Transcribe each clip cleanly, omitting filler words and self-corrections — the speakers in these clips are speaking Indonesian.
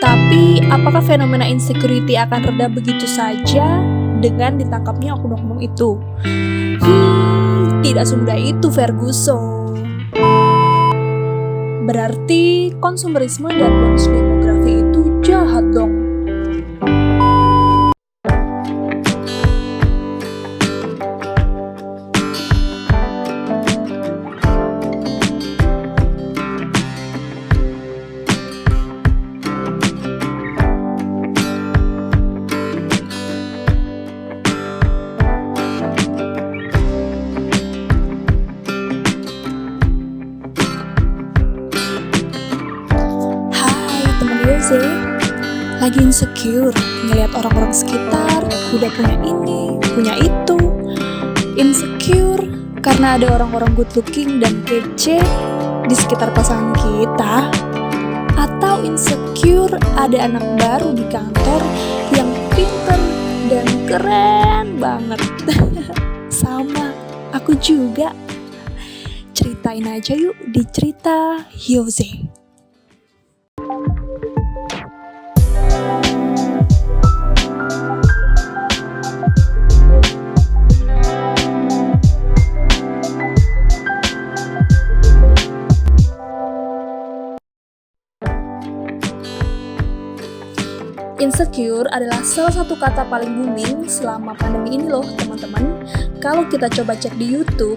Tapi, apakah fenomena insecurity akan reda begitu saja dengan ditangkapnya oknum-oknum itu? Tidak semudah itu, Ferguson. Berarti konsumerisme dan bonus demografi itu jahat dong. Lagi insecure ngelihat orang-orang sekitar udah punya ini, punya itu. Insecure karena ada orang-orang good looking dan kece di sekitar pasangan kita. Atau insecure ada anak baru di kantor yang pinter dan keren banget. Sama, aku juga. Ceritain aja yuk di cerita Yose. Insecure adalah salah satu kata paling booming selama pandemi ini loh teman-teman. Kalau kita coba cek di YouTube,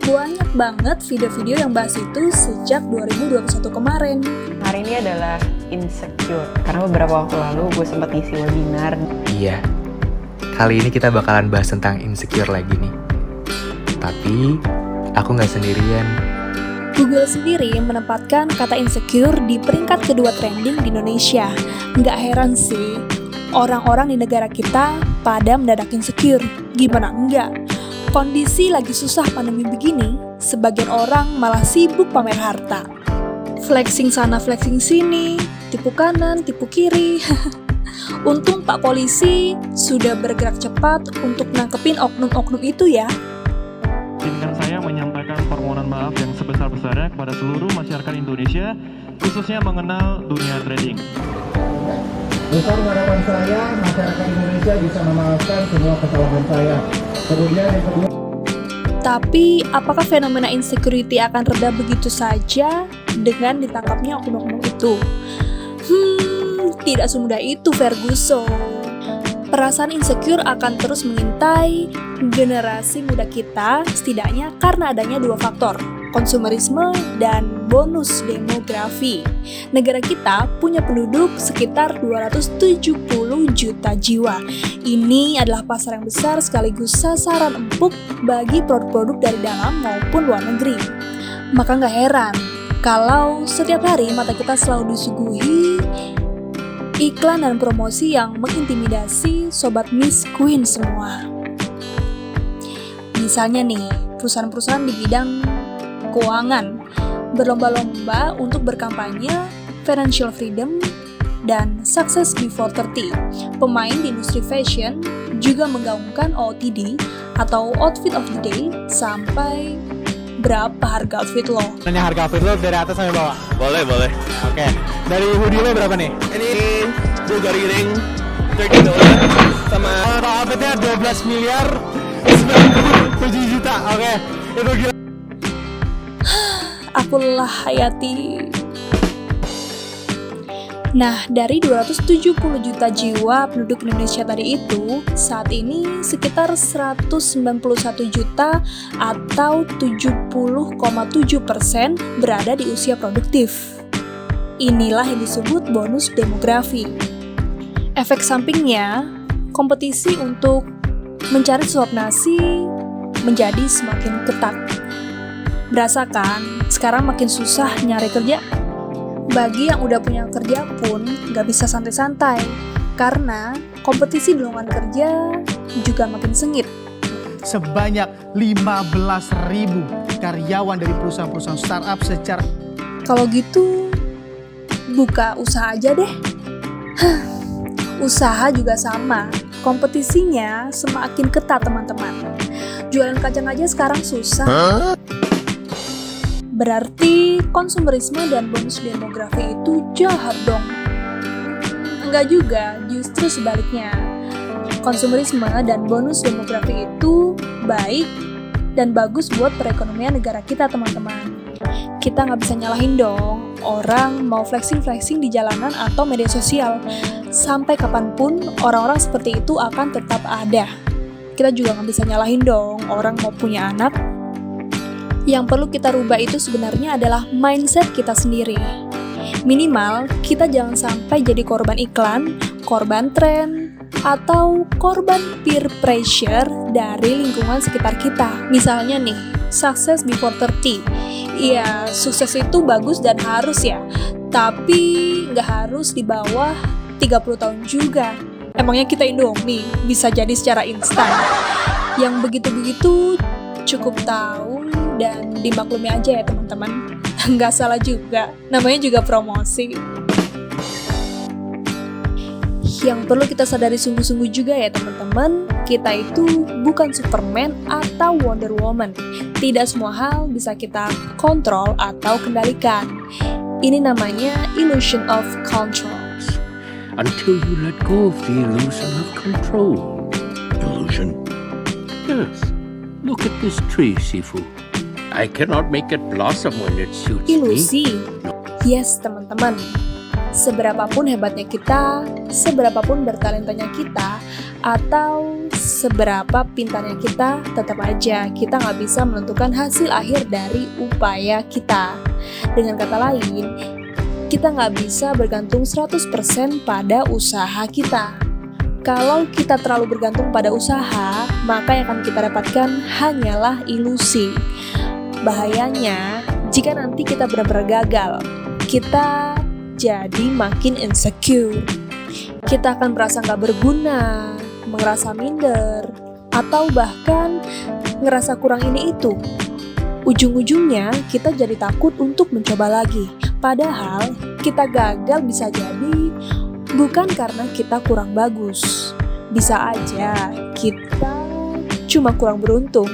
banyak banget video-video yang bahas itu sejak 2021 kemarin. Hari ini adalah insecure, karena beberapa waktu lalu gue sempat isi webinar. Iya, kali ini kita bakalan bahas tentang insecure lagi nih. Tapi, aku gak sendirian. Google sendiri menempatkan kata insecure di peringkat kedua trending di Indonesia. Nggak heran sih, orang-orang di negara kita pada mendadak insecure. Gimana enggak? Kondisi lagi susah pandemi begini, sebagian orang malah sibuk pamer harta. Flexing sana, flexing sini, tipu kanan, tipu kiri. Untung Pak Polisi sudah bergerak cepat untuk nangkepin oknum-oknum itu ya. Izinkan saya menyampaikan permohonan maaf yang sebesar-besarnya kepada seluruh masyarakat Indonesia, khususnya mengenal dunia trading. Besar harapan saya, masyarakat Indonesia bisa memaafkan semua kesalahan saya. Kemudian yang kedua. Tapi, apakah fenomena insecurity akan reda begitu saja dengan ditangkapnya oknum-oknum itu? Tidak semudah itu, Ferguson. Perasaan insecure akan terus mengintai generasi muda kita, setidaknya karena adanya dua faktor, konsumerisme dan bonus demografi. Negara kita punya penduduk sekitar 270 juta jiwa. Ini adalah pasar yang besar sekaligus sasaran empuk bagi produk-produk dari dalam maupun luar negeri. Maka nggak heran kalau setiap hari mata kita selalu disuguhi iklan dan promosi yang mengintimidasi sobat Miss Queen semua. Misalnya nih, perusahaan-perusahaan di bidang keuangan berlomba-lomba untuk berkampanye financial freedom dan success before 30. Pemain di industri fashion juga menggaungkan OOTD atau outfit of the day sampai berapa harga outfit lo? Nanya harga outfit lo dari atas sampai bawah? Boleh. Oke. Dari hoodie lo berapa nih? Ini Bulgari Ring $30 sama outfitnya 12 miliar 97 juta. Oke. Itu gila. Aku lelah Hayati. Nah, dari 270 juta jiwa penduduk Indonesia tadi itu, saat ini sekitar 191 juta atau 70,7% berada di usia produktif. Inilah yang disebut bonus demografi. Efek sampingnya, kompetisi untuk mencari suap nasi menjadi semakin ketat. Berasa kan, sekarang makin susah nyari kerja? Bagi yang udah punya kerja pun gak bisa santai-santai, karena kompetisi di lowongan kerja juga makin sengit. Sebanyak 15.000 karyawan dari perusahaan-perusahaan startup secara... Kalau gitu, buka usaha aja deh. Usaha juga sama, kompetisinya semakin ketat teman-teman. Jualan kacang aja sekarang susah. Berarti konsumerisme dan bonus demografi itu jahat dong. Enggak juga, justru sebaliknya. Konsumerisme dan bonus demografi itu baik dan bagus buat perekonomian negara kita, teman-teman. Kita nggak bisa nyalahin dong orang mau flexing-flexing di jalanan atau media sosial. Sampai kapanpun orang-orang seperti itu akan tetap ada. Kita juga nggak bisa nyalahin dong orang mau punya anak. Yang perlu kita rubah itu sebenarnya adalah mindset kita sendiri. Minimal, kita jangan sampai jadi korban iklan, korban tren, atau korban peer pressure dari lingkungan sekitar kita. Misalnya nih, success before 30. Iya, sukses itu bagus dan harus ya, tapi nggak harus di bawah 30 tahun juga. Emangnya kita Indomie bisa jadi secara instan? Yang begitu-begitu cukup tahu dan dimaklumi aja ya teman-teman. Nggak salah juga, namanya juga promosi. Yang perlu kita sadari sungguh-sungguh juga ya teman-teman, kita itu bukan Superman atau Wonder Woman. Tidak semua hal bisa kita kontrol atau kendalikan. Ini namanya illusion of control. Until you let go of the illusion of control. Illusion? Yes. Look at this tree, Sifu. I cannot make it blossom when it suits Ilusi. me. Yes, teman-teman. Seberapapun hebatnya kita, seberapapun bertalentanya kita, atau seberapa pintarnya kita, tetap aja kita nggak bisa menentukan hasil akhir dari upaya kita. Dengan kata lain, kita nggak bisa bergantung 100% pada usaha kita. Kalau kita terlalu bergantung pada usaha, maka yang akan kita dapatkan hanyalah ilusi. Bahayanya, jika nanti kita benar-benar gagal, kita jadi makin insecure. Kita akan merasa nggak berguna, merasa minder, atau bahkan ngerasa kurang ini itu. Ujung-ujungnya kita jadi takut untuk mencoba lagi. Padahal kita gagal bisa jadi bukan karena kita kurang bagus. Bisa aja kita cuma kurang beruntung.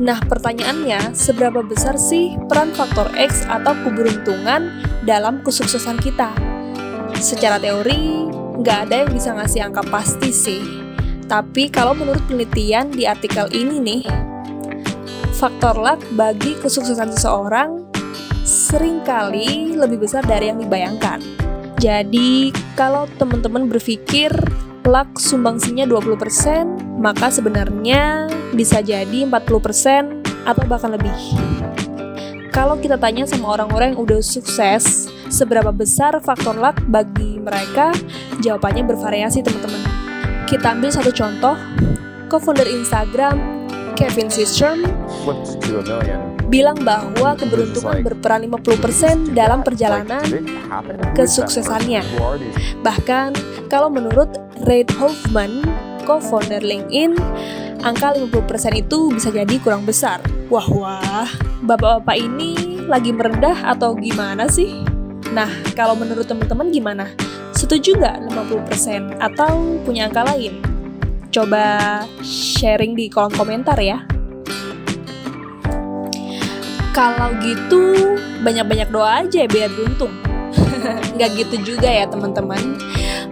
Nah, pertanyaannya, seberapa besar sih peran faktor X atau keberuntungan dalam kesuksesan kita? Secara teori, nggak ada yang bisa ngasih angka pasti sih. Tapi kalau menurut penelitian di artikel ini nih, faktor luck bagi kesuksesan seseorang seringkali lebih besar dari yang dibayangkan. Jadi, kalau teman-teman berpikir luck sumbangsinya 20%, maka sebenarnya bisa jadi 40% atau bahkan lebih. Kalau kita tanya sama orang-orang yang udah sukses, seberapa besar faktor luck bagi mereka, jawabannya bervariasi teman-teman. Kita ambil satu contoh, co-founder Instagram, Kevin Systrom, bilang bahwa keberuntungan berperan 50% dalam perjalanan kesuksesannya. Bahkan, kalau menurut Reid Hoffman, co-founder LinkedIn, angka 50% itu bisa jadi kurang besar. Wah, bapak-bapak ini lagi merendah atau gimana sih? Nah, kalau menurut teman-teman gimana? Setuju nggak 50% atau punya angka lain? Coba sharing di kolom komentar ya. Kalau gitu, banyak-banyak doa aja biar beruntung. Nggak gitu juga ya teman-teman.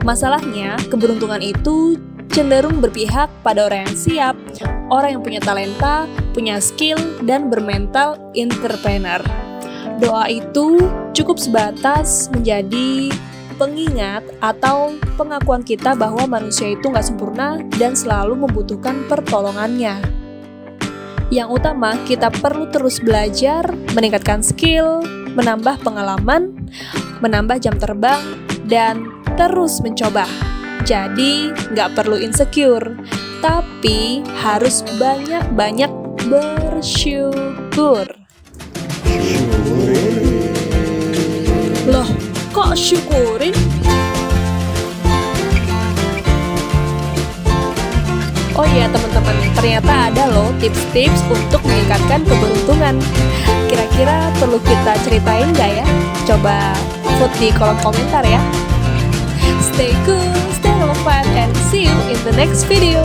Masalahnya, keberuntungan itu cenderung berpihak pada orang yang siap, orang yang punya talenta, punya skill, dan bermental entrepreneur. Doa itu cukup sebatas menjadi pengingat atau pengakuan kita bahwa manusia itu nggak sempurna dan selalu membutuhkan pertolongannya. Yang utama, kita perlu terus belajar, meningkatkan skill, menambah pengalaman, menambah jam terbang, dan terus mencoba. Jadi, nggak perlu insecure, tapi harus banyak-banyak bersyukur. Loh, kok syukurin? Oh iya teman-teman, ternyata ada loh tips-tips untuk meningkatkan keberuntungan. Kira-kira perlu kita ceritain nggak ya? Coba vote di kolom komentar ya. Stay cool, stay relevan, and see you in the next video.